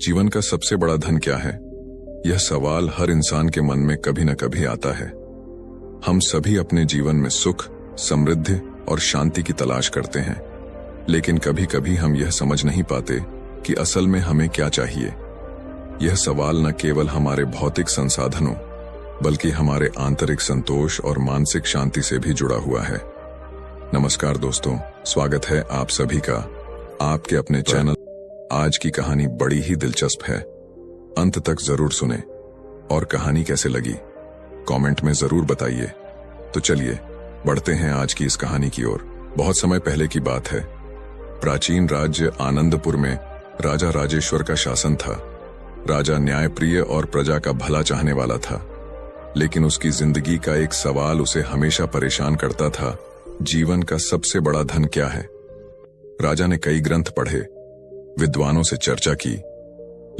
जीवन का सबसे बड़ा धन क्या है? यह सवाल हर इंसान के मन में कभी न कभी आता है। हम सभी अपने जीवन में सुख, समृद्धि और शांति की तलाश करते हैं, लेकिन कभी कभी हम यह समझ नहीं पाते कि असल में हमें क्या चाहिए। यह सवाल न केवल हमारे भौतिक संसाधनों बल्कि हमारे आंतरिक संतोष और मानसिक शांति से भी जुड़ा हुआ है। नमस्कार दोस्तों, स्वागत है आप सभी का आपके अपने चैनल। आज की कहानी बड़ी ही दिलचस्प है, अंत तक जरूर सुने। और कहानी कैसे लगी कमेंट में जरूर बताइए। तो चलिए बढ़ते हैं आज की इस कहानी की ओर। बहुत समय पहले की बात है। प्राचीन राज्य आनंदपुर में राजा राजेश्वर का शासन था। राजा न्यायप्रिय और प्रजा का भला चाहने वाला था, लेकिन उसकी जिंदगी का एक सवाल उसे हमेशा परेशान करता था। जीवन का सबसे बड़ा धन क्या है? राजा ने कई ग्रंथ पढ़े, विद्वानों से चर्चा की,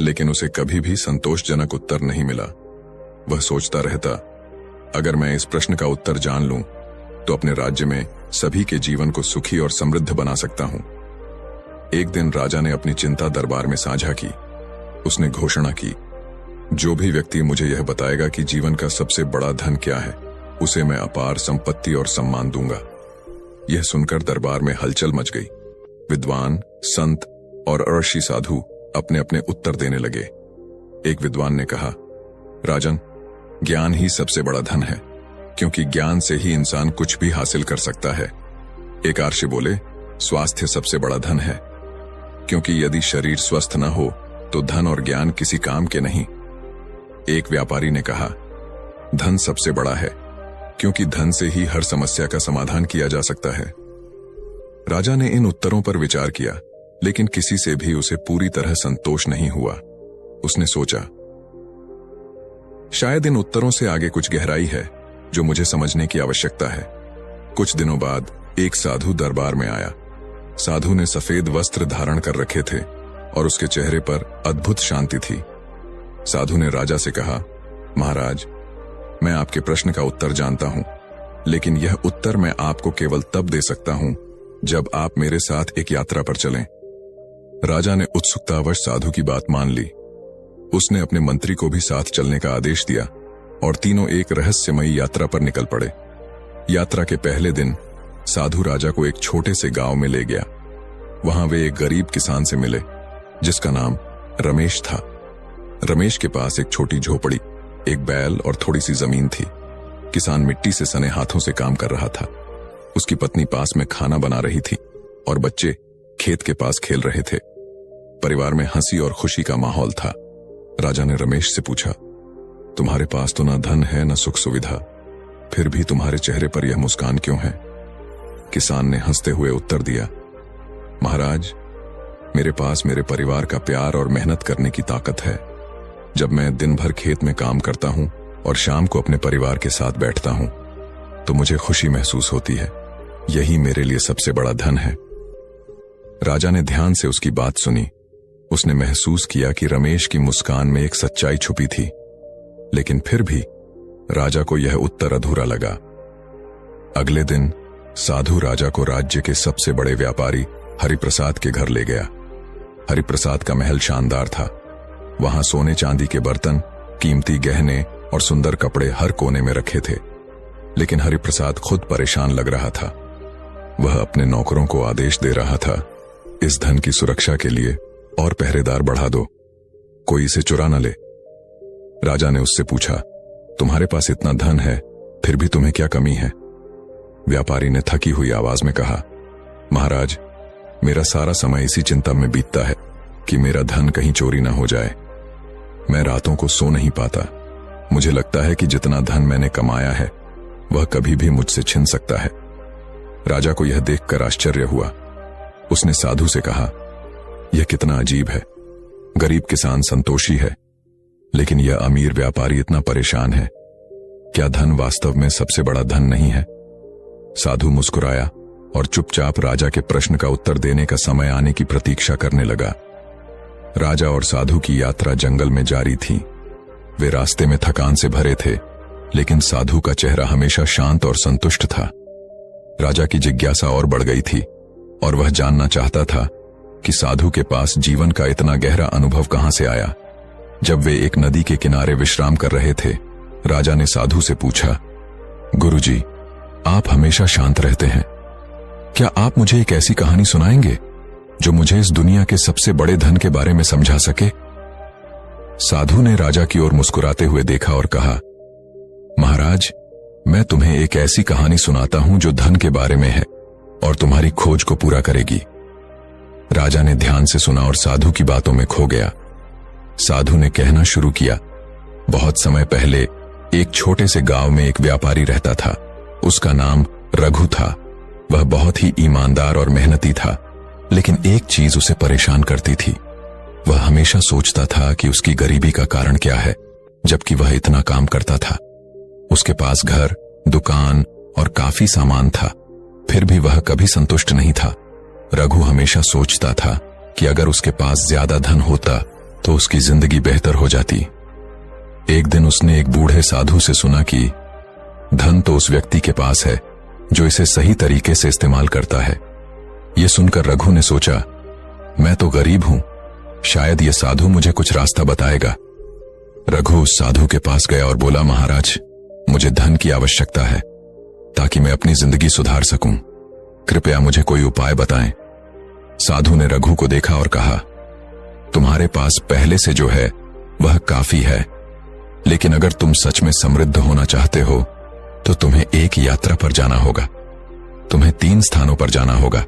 लेकिन उसे कभी भी संतोषजनक उत्तर नहीं मिला। वह सोचता रहता, अगर मैं इस प्रश्न का उत्तर जान लूं तो अपने राज्य में सभी के जीवन को सुखी और समृद्ध बना सकता हूं। एक दिन राजा ने अपनी चिंता दरबार में साझा की। उसने घोषणा की, जो भी व्यक्ति मुझे यह बताएगा कि जीवन का सबसे बड़ा धन क्या है, उसे मैं अपार संपत्ति और सम्मान दूंगा। यह सुनकर दरबार में हलचल मच गई। विद्वान, संत और ऋषि साधु अपने अपने उत्तर देने लगे। एक विद्वान ने कहा, राजन, ज्ञान ही सबसे बड़ा धन है, क्योंकि ज्ञान से ही इंसान कुछ भी हासिल कर सकता है। एक आर्षि बोले, स्वास्थ्य सबसे बड़ा धन है, क्योंकि यदि शरीर स्वस्थ न हो तो धन और ज्ञान किसी काम के नहीं। एक व्यापारी ने कहा, धन सबसे बड़ा है, क्योंकि धन से ही हर समस्या का समाधान किया जा सकता है। राजा ने इन उत्तरों पर विचार किया, लेकिन किसी से भी उसे पूरी तरह संतोष नहीं हुआ। उसने सोचा, शायद इन उत्तरों से आगे कुछ गहराई है जो मुझे समझने की आवश्यकता है। कुछ दिनों बाद एक साधु दरबार में आया। साधु ने सफेद वस्त्र धारण कर रखे थे और उसके चेहरे पर अद्भुत शांति थी। साधु ने राजा से कहा, महाराज, मैं आपके प्रश्न का उत्तर जानता हूं, लेकिन यह उत्तर मैं आपको केवल तब दे सकता हूं जब आप मेरे साथ एक यात्रा पर चलें। राजा ने उत्सुकतावश साधु की बात मान ली। उसने अपने मंत्री को भी साथ चलने का आदेश दिया और तीनों एक रहस्यमयी यात्रा पर निकल पड़े। यात्रा के पहले दिन साधु राजा को एक छोटे से गांव में ले गया। वहां वे एक गरीब किसान से मिले, जिसका नाम रमेश था। रमेश के पास एक छोटी झोपड़ी, एक बैल और थोड़ी सी जमीन थी। किसान मिट्टी से सने हाथों से काम कर रहा था। उसकी पत्नी पास में खाना बना रही थी और बच्चे खेत के पास खेल रहे थे। परिवार में हंसी और खुशी का माहौल था। राजा ने रमेश से पूछा, तुम्हारे पास तो न धन है न सुख सुविधा, फिर भी तुम्हारे चेहरे पर यह मुस्कान क्यों है? किसान ने हंसते हुए उत्तर दिया, महाराज, मेरे पास मेरे परिवार का प्यार और मेहनत करने की ताकत है। जब मैं दिन भर खेत में काम करता हूं और शाम को अपने परिवार के साथ बैठता हूं तो मुझे खुशी महसूस होती है। यही मेरे लिए सबसे बड़ा धन है। राजा ने ध्यान से उसकी बात सुनी। उसने महसूस किया कि रमेश की मुस्कान में एक सच्चाई छुपी थी, लेकिन फिर भी राजा को यह उत्तर अधूरा लगा। अगले दिन साधु राजा को राज्य के सबसे बड़े व्यापारी हरिप्रसाद के घर ले गया। हरिप्रसाद का महल शानदार था। वहां सोने चांदी के बर्तन, कीमती गहने और सुंदर कपड़े हर कोने में रखे थे, लेकिन हरिप्रसाद खुद परेशान लग रहा था। वह अपने नौकरों को आदेश दे रहा था, इस धन की सुरक्षा के लिए और पहरेदार बढ़ा दो, कोई इसे चुरा न ले। राजा ने उससे पूछा, तुम्हारे पास इतना धन है, फिर भी तुम्हें क्या कमी है? व्यापारी ने थकी हुई आवाज में कहा, महाराज, मेरा सारा समय इसी चिंता में बीतता है कि मेरा धन कहीं चोरी न हो जाए। मैं रातों को सो नहीं पाता। मुझे लगता है कि जितना धन मैंने कमाया है वह कभी भी मुझसे छिन सकता है। राजा को यह देखकर आश्चर्य हुआ। उसने साधु से कहा, यह कितना अजीब है। गरीब किसान संतोषी है, लेकिन यह अमीर व्यापारी इतना परेशान है। क्या धन वास्तव में सबसे बड़ा धन नहीं है? साधु मुस्कुराया और चुपचाप राजा के प्रश्न का उत्तर देने का समय आने की प्रतीक्षा करने लगा। राजा और साधु की यात्रा जंगल में जारी थी। वे रास्ते में थकान से भरे थे, लेकिन साधु का चेहरा हमेशा शांत और संतुष्ट था। राजा की जिज्ञासा और बढ़ गई थी और वह जानना चाहता था कि साधु के पास जीवन का इतना गहरा अनुभव कहां से आया। जब वे एक नदी के किनारे विश्राम कर रहे थे, राजा ने साधु से पूछा, गुरुजी, आप हमेशा शांत रहते हैं, क्या आप मुझे एक ऐसी कहानी सुनाएंगे जो मुझे इस दुनिया के सबसे बड़े धन के बारे में समझा सके? साधु ने राजा की ओर मुस्कुराते हुए देखा और कहा, महाराज, मैं तुम्हें एक ऐसी कहानी सुनाता हूं जो धन के बारे में है और तुम्हारी खोज को पूरा करेगी। राजा ने ध्यान से सुना और साधु की बातों में खो गया। साधु ने कहना शुरू किया, बहुत समय पहले एक छोटे से गांव में एक व्यापारी रहता था। उसका नाम रघु था। वह बहुत ही ईमानदार और मेहनती था, लेकिन एक चीज उसे परेशान करती थी। वह हमेशा सोचता था कि उसकी गरीबी का कारण क्या है, जबकि वह इतना काम करता था। उसके पास घर, दुकान और काफी सामान था, फिर भी वह कभी संतुष्ट नहीं था। रघु हमेशा सोचता था कि अगर उसके पास ज्यादा धन होता तो उसकी जिंदगी बेहतर हो जाती। एक दिन उसने एक बूढ़े साधु से सुना कि धन तो उस व्यक्ति के पास है जो इसे सही तरीके से इस्तेमाल करता है। यह सुनकर रघु ने सोचा, मैं तो गरीब हूं, शायद यह साधु मुझे कुछ रास्ता बताएगा। रघु उस साधु के पास गया और बोला, महाराज, मुझे धन की आवश्यकता है ताकि मैं अपनी जिंदगी सुधार सकूं। कृपया मुझे कोई उपाय बताएं। साधु ने रघु को देखा और कहा, तुम्हारे पास पहले से जो है वह काफी है, लेकिन अगर तुम सच में समृद्ध होना चाहते हो तो तुम्हें एक यात्रा पर जाना होगा। तुम्हें 3 स्थानों पर जाना होगा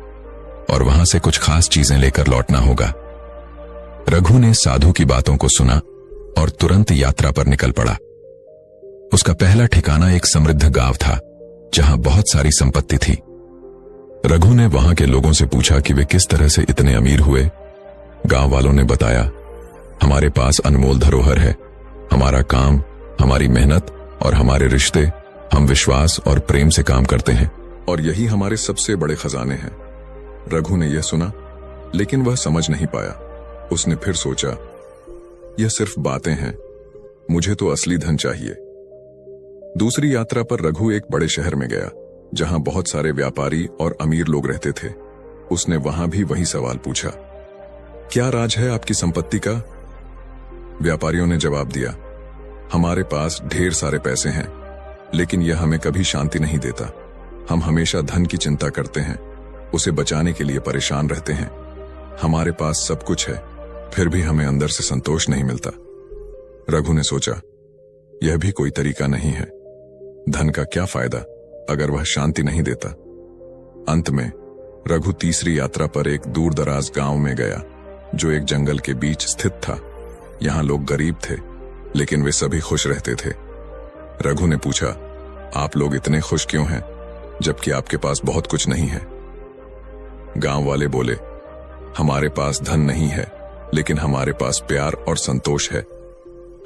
और वहां से कुछ खास चीजें लेकर लौटना होगा। रघु ने साधु की बातों को सुना और तुरंत यात्रा पर निकल पड़ा। उसका पहला ठिकाना एक समृद्ध गांव था जहां बहुत सारी संपत्ति थी। रघु ने वहां के लोगों से पूछा कि वे किस तरह से इतने अमीर हुए। गांव वालों ने बताया, हमारे पास अनमोल धरोहर है, हमारा काम, हमारी मेहनत और हमारे रिश्ते, हम विश्वास और प्रेम से काम करते हैं और यही हमारे सबसे बड़े खजाने हैं। रघु ने यह सुना, लेकिन वह समझ नहीं पाया। उसने फिर सोचा, यह सिर्फ बातें हैं, मुझे तो असली धन चाहिए। दूसरी यात्रा पर रघु एक बड़े शहर में गया जहां बहुत सारे व्यापारी और अमीर लोग रहते थे। उसने वहां भी वही सवाल पूछा, क्या राज है आपकी संपत्ति का? व्यापारियों ने जवाब दिया, हमारे पास ढेर सारे पैसे हैं, लेकिन यह हमें कभी शांति नहीं देता। हम हमेशा धन की चिंता करते हैं, उसे बचाने के लिए परेशान रहते हैं। हमारे पास सब कुछ है, फिर भी हमें अंदर से संतोष नहीं मिलता। रघु ने सोचा, यह भी कोई तरीका नहीं है। धन का क्या फायदा अगर वह शांति नहीं देता। अंत में रघु तीसरी यात्रा पर एक दूर दराज गांव में गया जो एक जंगल के बीच स्थित था। यहां लोग गरीब थे, लेकिन वे सभी खुश रहते थे। रघु ने पूछा, आप लोग इतने खुश क्यों हैं जबकि आपके पास बहुत कुछ नहीं है? गांव वाले बोले, हमारे पास धन नहीं है, लेकिन हमारे पास प्यार और संतोष है।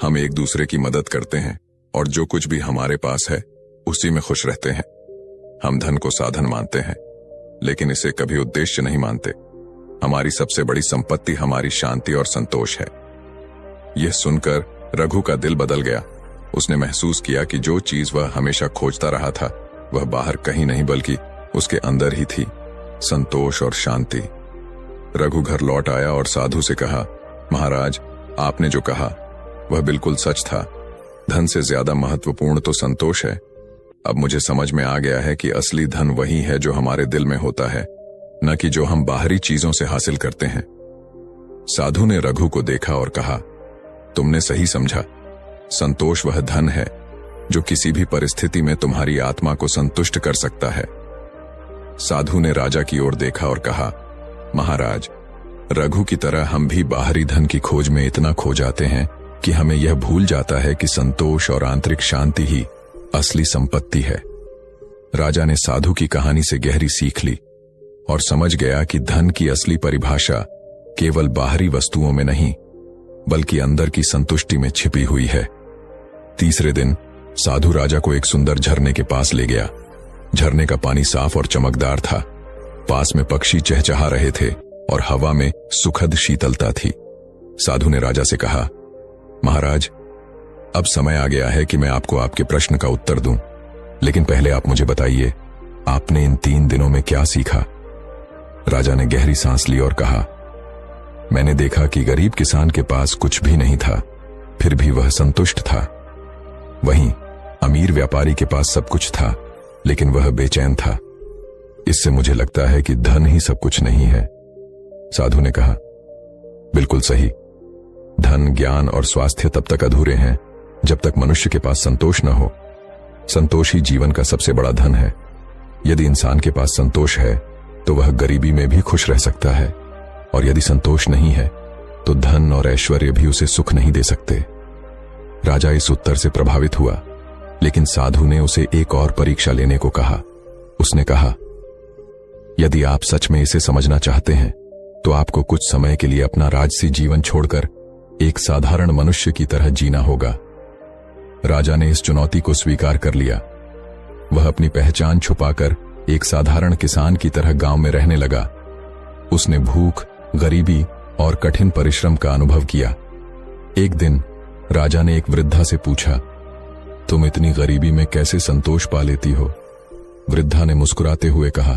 हम एक दूसरे की मदद करते हैं और जो कुछ भी हमारे पास है उसी में खुश रहते हैं। हम धन को साधन मानते हैं, लेकिन इसे कभी उद्देश्य नहीं मानते। हमारी सबसे बड़ी संपत्ति हमारी शांति और संतोष है। यह सुनकर रघु का दिल बदल गया। उसने महसूस किया कि जो चीज वह हमेशा खोजता रहा था वह बाहर कहीं नहीं बल्कि उसके अंदर ही थी, संतोष और शांति। रघु घर लौट आया और साधु से कहा, महाराज, आपने जो कहा वह बिल्कुल सच था। धन से ज्यादा महत्वपूर्ण तो संतोष है। अब मुझे समझ में आ गया है कि असली धन वही है जो हमारे दिल में होता है, न कि जो हम बाहरी चीजों से हासिल करते हैं। साधु ने रघु को देखा और कहा, तुमने सही समझा। संतोष वह धन है जो किसी भी परिस्थिति में तुम्हारी आत्मा को संतुष्ट कर सकता है। साधु ने राजा की ओर देखा और कहा, महाराज, रघु की तरह हम भी बाहरी धन की खोज में इतना खो जाते हैं कि हमें यह भूल जाता है कि संतोष और आंतरिक शांति ही असली संपत्ति है। राजा ने साधु की कहानी से गहरी सीख ली और समझ गया कि धन की असली परिभाषा केवल बाहरी वस्तुओं में नहीं, बल्कि अंदर की संतुष्टि में छिपी हुई है। तीसरे दिन साधु राजा को एक सुंदर झरने के पास ले गया। झरने का पानी साफ और चमकदार था। पास में पक्षी चहचहा रहे थे और हवा में सुखद शीतलता थी। साधु ने राजा से कहा, महाराज, अब समय आ गया है कि मैं आपको आपके प्रश्न का उत्तर दूं, लेकिन पहले आप मुझे बताइए, आपने इन 3 दिनों में क्या सीखा? राजा ने गहरी सांस ली और कहा, मैंने देखा कि गरीब किसान के पास कुछ भी नहीं था, फिर भी वह संतुष्ट था। वहीं अमीर व्यापारी के पास सब कुछ था, लेकिन वह बेचैन था। इससे मुझे लगता है कि धन ही सब कुछ नहीं है। साधु ने कहा, बिल्कुल सही। धन, ज्ञान और स्वास्थ्य तब तक अधूरे हैं जब तक मनुष्य के पास संतोष न हो। संतोष ही जीवन का सबसे बड़ा धन है। यदि इंसान के पास संतोष है तो वह गरीबी में भी खुश रह सकता है, और यदि संतोष नहीं है तो धन और ऐश्वर्य भी उसे सुख नहीं दे सकते। राजा इस उत्तर से प्रभावित हुआ, लेकिन साधु ने उसे एक और परीक्षा लेने को कहा। उसने कहा, यदि आप सच में इसे समझना चाहते हैं तो आपको कुछ समय के लिए अपना राजसी जीवन छोड़कर एक साधारण मनुष्य की तरह जीना होगा। राजा ने इस चुनौती को स्वीकार कर लिया। वह अपनी पहचान छुपाकर एक साधारण किसान की तरह गांव में रहने लगा। उसने भूख, गरीबी और कठिन परिश्रम का अनुभव किया। एक दिन राजा ने एक वृद्धा से पूछा, तुम इतनी गरीबी में कैसे संतोष पा लेती हो? वृद्धा ने मुस्कुराते हुए कहा,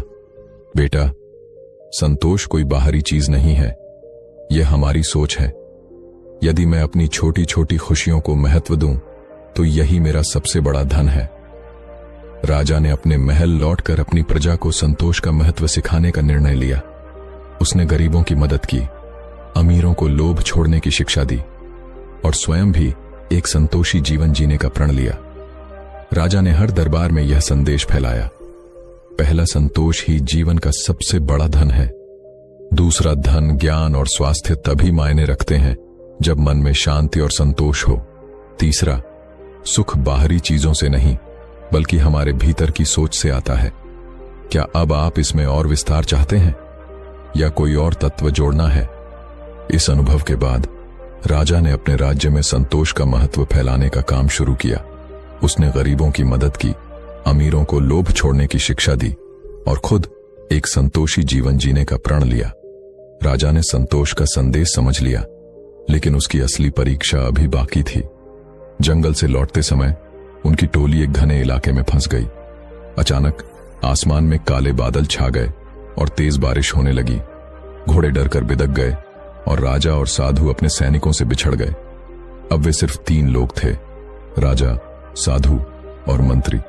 बेटा, संतोष कोई बाहरी चीज नहीं है, यह हमारी सोच है। यदि मैं अपनी छोटी छोटी खुशियों को महत्व दूं तो यही मेरा सबसे बड़ा धन है। राजा ने अपने महल लौटकर अपनी प्रजा को संतोष का महत्व सिखाने का निर्णय लिया। उसने गरीबों की मदद की, अमीरों को लोभ छोड़ने की शिक्षा दी और स्वयं भी एक संतोषी जीवन जीने का प्रण लिया। राजा ने हर दरबार में यह संदेश फैलाया, पहला संतोष ही जीवन का सबसे बड़ा धन है। दूसरा, धन, ज्ञान और स्वास्थ्य तभी मायने रखते हैं जब मन में शांति और संतोष हो। तीसरा, सुख बाहरी चीजों से नहीं बल्कि हमारे भीतर की सोच से आता है। क्या अब आप इसमें और विस्तार चाहते हैं या कोई और तत्व जोड़ना है? इस अनुभव के बाद राजा ने अपने राज्य में संतोष का महत्व फैलाने का काम शुरू किया। उसने गरीबों की मदद की, अमीरों को लोभ छोड़ने की शिक्षा दी और खुद एक संतोषी जीवन जीने का प्रण लिया। राजा ने संतोष का संदेश समझ लिया, लेकिन उसकी असली परीक्षा अभी बाकी थी। जंगल से लौटते समय उनकी टोली एक घने इलाके में फंस गई। अचानक आसमान में काले बादल छा गए और तेज बारिश होने लगी। घोड़े डरकर बिदक गए और राजा और साधु अपने सैनिकों से बिछड़ गए। अब वे सिर्फ 3 लोग थे, राजा, साधु और मंत्री।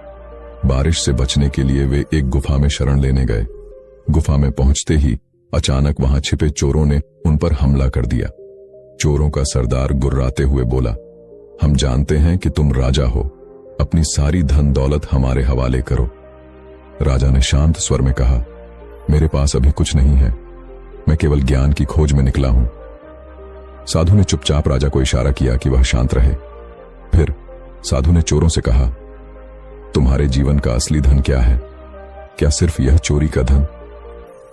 बारिश से बचने के लिए वे एक गुफा में शरण लेने गए। गुफा में पहुंचते ही अचानक वहां छिपे चोरों ने उन पर हमला कर दिया। चोरों का सरदार गुर्राते हुए बोला, हम जानते हैं कि तुम राजा हो, अपनी सारी धन दौलत हमारे हवाले करो। राजा ने शांत स्वर में कहा, मेरे पास अभी कुछ नहीं है, मैं केवल ज्ञान की खोज में निकला हूं। साधु ने चुपचाप राजा को इशारा किया कि वह शांत रहे। फिर साधु ने चोरों से कहा, तुम्हारे जीवन का असली धन क्या है? क्या सिर्फ यह चोरी का धन?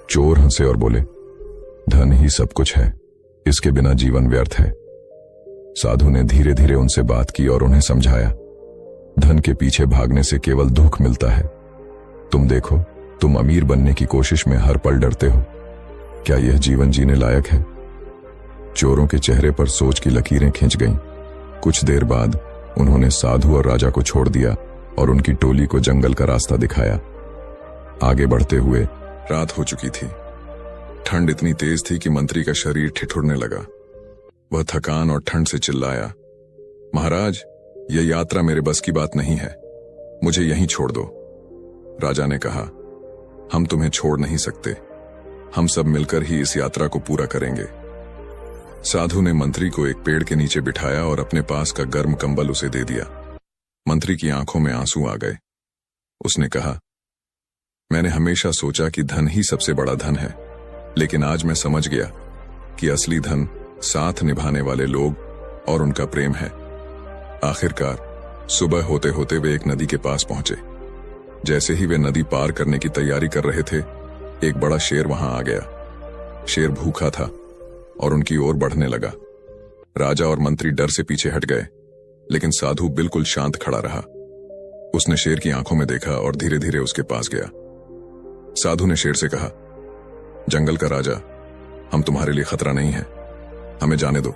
चोर हंसे और बोले, धन ही सब कुछ है, इसके बिना जीवन व्यर्थ है। साधु ने धीरे धीरे उनसे बात की और उन्हें समझाया, धन के पीछे भागने से केवल दुख मिलता है। तुम देखो, तुम अमीर बनने की कोशिश में हर पल डरते हो, क्या यह जीवन जीने लायक है? चोरों के चेहरे पर सोच की लकीरें खिंच गईं। कुछ देर बाद उन्होंने साधु और राजा को छोड़ दिया और उनकी टोली को जंगल का रास्ता दिखाया। आगे बढ़ते हुए रात हो चुकी थी। ठंड इतनी तेज थी कि मंत्री का शरीर ठिठुरने लगा। वह थकान और ठंड से चिल्लाया, महाराज, यह यात्रा मेरे बस की बात नहीं है, मुझे यहीं छोड़ दो। राजा ने कहा, हम तुम्हें छोड़ नहीं सकते, हम सब मिलकर ही इस यात्रा को पूरा करेंगे। साधु ने मंत्री को एक पेड़ के नीचे बिठाया और अपने पास का गर्म कंबल उसे दे दिया। मंत्री की आंखों में आंसू आ गए। उसने कहा, मैंने हमेशा सोचा कि धन ही सबसे बड़ा धन है, लेकिन आज मैं समझ गया कि असली धन साथ निभाने वाले लोग और उनका प्रेम है। आखिरकार सुबह होते होते वे एक नदी के पास पहुंचे। जैसे ही वे नदी पार करने की तैयारी कर रहे थे, एक बड़ा शेर वहां आ गया। शेर भूखा था और उनकी ओर बढ़ने लगा। राजा और मंत्री डर से पीछे हट गए, लेकिन साधु बिल्कुल शांत खड़ा रहा। उसने शेर की आंखों में देखा और धीरे धीरे उसके पास गया। साधु ने शेर से कहा, जंगल का राजा, हम तुम्हारे लिए खतरा नहीं है, हमें जाने दो।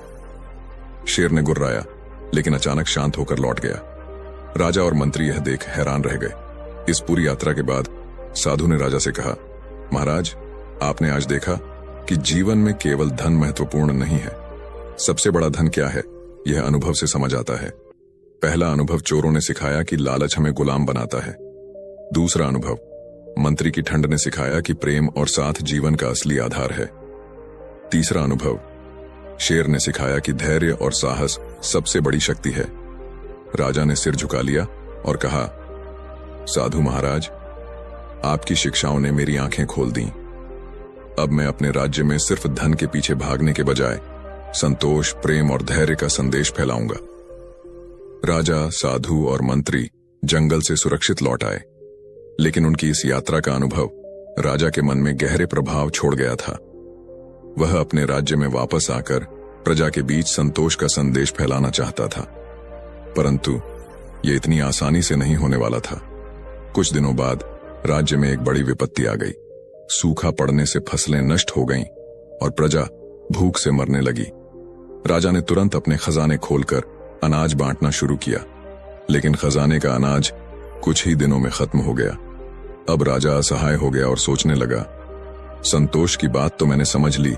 शेर ने गुर्राया, लेकिन अचानक शांत होकर लौट गया। राजा और मंत्री यह देख हैरान रह गए। इस पूरी यात्रा के बाद साधु ने राजा से कहा, महाराज, आपने आज देखा, कि जीवन में केवल धन महत्वपूर्ण नहीं है। सबसे बड़ा धन क्या है, यह अनुभव से समझ आता है। पहला अनुभव चोरों ने सिखाया कि लालच हमें गुलाम बनाता है। दूसरा अनुभव मंत्री की ठंड ने सिखाया कि प्रेम और साथ जीवन का असली आधार है। तीसरा अनुभव शेर ने सिखाया कि धैर्य और साहस सबसे बड़ी शक्ति है। राजा ने सिर झुका लिया और कहा, साधु महाराज, आपकी शिक्षाओं ने मेरी आंखें खोल दी। अब मैं अपने राज्य में सिर्फ धन के पीछे भागने के बजाय संतोष, प्रेम और धैर्य का संदेश फैलाऊंगा। राजा, साधु और मंत्री जंगल से सुरक्षित लौट आए, लेकिन उनकी इस यात्रा का अनुभव राजा के मन में गहरे प्रभाव छोड़ गया था। वह अपने राज्य में वापस आकर प्रजा के बीच संतोष का संदेश फैलाना चाहता था, परंतु यह इतनी आसानी से नहीं होने वाला था। कुछ दिनों बाद राज्य में एक बड़ी विपत्ति आ गई। सूखा पड़ने से फसलें नष्ट हो गईं और प्रजा भूख से मरने लगी। राजा ने तुरंत अपने खजाने खोलकर अनाज बांटना शुरू किया, लेकिन खजाने का अनाज कुछ ही दिनों में खत्म हो गया। अब राजा असहाय हो गया और सोचने लगा, संतोष की बात तो मैंने समझ ली,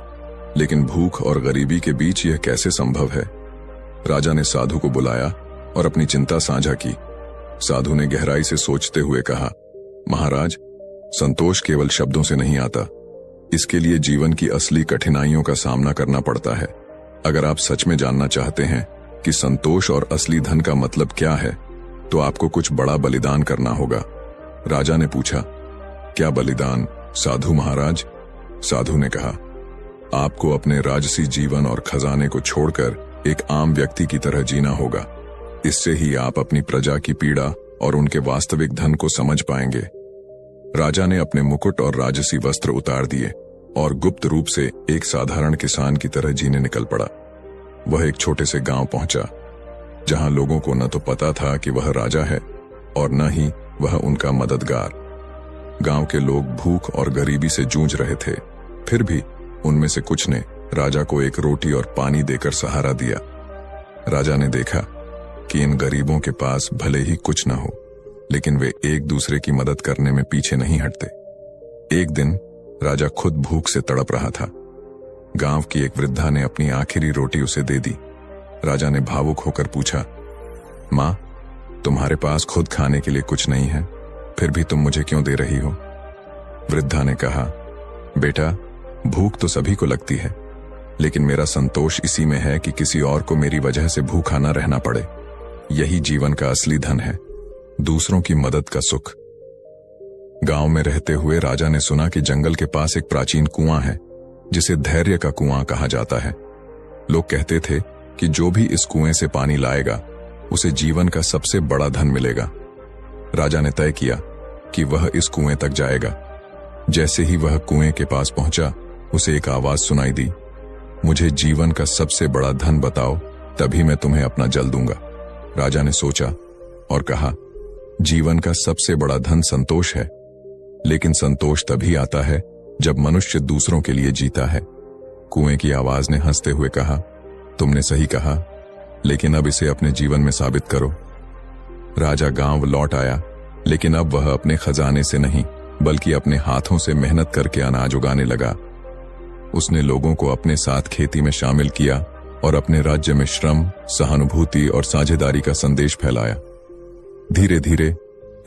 लेकिन भूख और गरीबी के बीच यह कैसे संभव है। राजा ने साधु को बुलाया और अपनी चिंता साझा की। साधु ने गहराई से सोचते हुए कहा, महाराज, संतोष केवल शब्दों से नहीं आता, इसके लिए जीवन की असली कठिनाइयों का सामना करना पड़ता है। अगर आप सच में जानना चाहते हैं कि संतोष और असली धन का मतलब क्या है, तो आपको कुछ बड़ा बलिदान करना होगा। राजा ने पूछा, क्या बलिदान साधु महाराज? साधु ने कहा, आपको अपने राजसी जीवन और खजाने को छोड़कर एक आम व्यक्ति की तरह जीना होगा। इससे ही आप अपनी प्रजा की पीड़ा और उनके वास्तविक धन को समझ पाएंगे। राजा ने अपने मुकुट और राजसी वस्त्र उतार दिए और गुप्त रूप से एक साधारण किसान की तरह जीने निकल पड़ा। वह एक छोटे से गांव पहुंचा, जहां लोगों को न तो पता था कि वह राजा है और न ही वह उनका मददगार। गांव के लोग भूख और गरीबी से जूझ रहे थे, फिर भी उनमें से कुछ ने राजा को एक रोटी और पानी देकर सहारा दिया। राजा ने देखा कि इन गरीबों के पास भले ही कुछ न हो, लेकिन वे एक दूसरे की मदद करने में पीछे नहीं हटते। एक दिन राजा खुद भूख से तड़प रहा था। गांव की एक वृद्धा ने अपनी आखिरी रोटी उसे दे दी। राजा ने भावुक होकर पूछा, माँ, तुम्हारे पास खुद खाने के लिए कुछ नहीं है, फिर भी तुम मुझे क्यों दे रही हो? वृद्धा ने कहा, बेटा, भूख तो सभी को लगती है, लेकिन मेरा संतोष इसी में है कि किसी और को मेरी वजह से भूखा न रहना पड़े। यही जीवन का असली धन है, दूसरों की मदद का सुख। गांव में रहते हुए राजा ने सुना कि जंगल के पास एक प्राचीन कुआं है, जिसे धैर्य का कुआं कहा जाता है। लोग कहते थे कि जो भी इस कुएं से पानी लाएगा, उसे जीवन का सबसे बड़ा धन मिलेगा। राजा ने तय किया कि वह इस कुएं तक जाएगा। जैसे ही वह कुएं के पास पहुंचा, उसे एक आवाज सुनाई दी, मुझे जीवन का सबसे बड़ा धन बताओ, तभी मैं तुम्हें अपना जल दूंगा। राजा ने सोचा और कहा, जीवन का सबसे बड़ा धन संतोष है, लेकिन संतोष तभी आता है जब मनुष्य दूसरों के लिए जीता है। कुएं की आवाज ने हंसते हुए कहा, तुमने सही कहा, लेकिन अब इसे अपने जीवन में साबित करो। राजा गांव लौट आया, लेकिन अब वह अपने खजाने से नहीं, बल्कि अपने हाथों से मेहनत करके अनाज उगाने लगा। उसने लोगों को अपने साथ खेती में शामिल किया और अपने राज्य में श्रम, सहानुभूति और साझेदारी का संदेश फैलाया। धीरे धीरे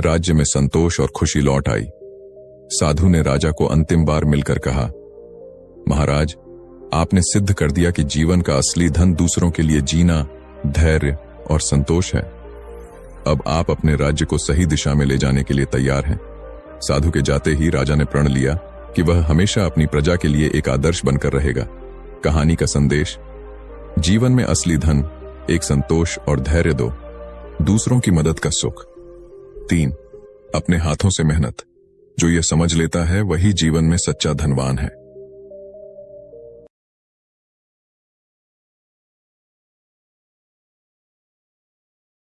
राज्य में संतोष और खुशी लौट आई। साधु ने राजा को अंतिम बार मिलकर कहा, महाराज, आपने सिद्ध कर दिया कि जीवन का असली धन दूसरों के लिए जीना, धैर्य और संतोष है। अब आप अपने राज्य को सही दिशा में ले जाने के लिए तैयार हैं। साधु के जाते ही राजा ने प्रण लिया कि वह हमेशा अपनी प्रजा के लिए एक आदर्श बनकर रहेगा। कहानी का संदेश, जीवन में असली धन एक संतोष और धैर्य दो, दूसरों की मदद का सुख। 3, अपने हाथों से मेहनत। जो यह समझ लेता है वही जीवन में सच्चा धनवान है।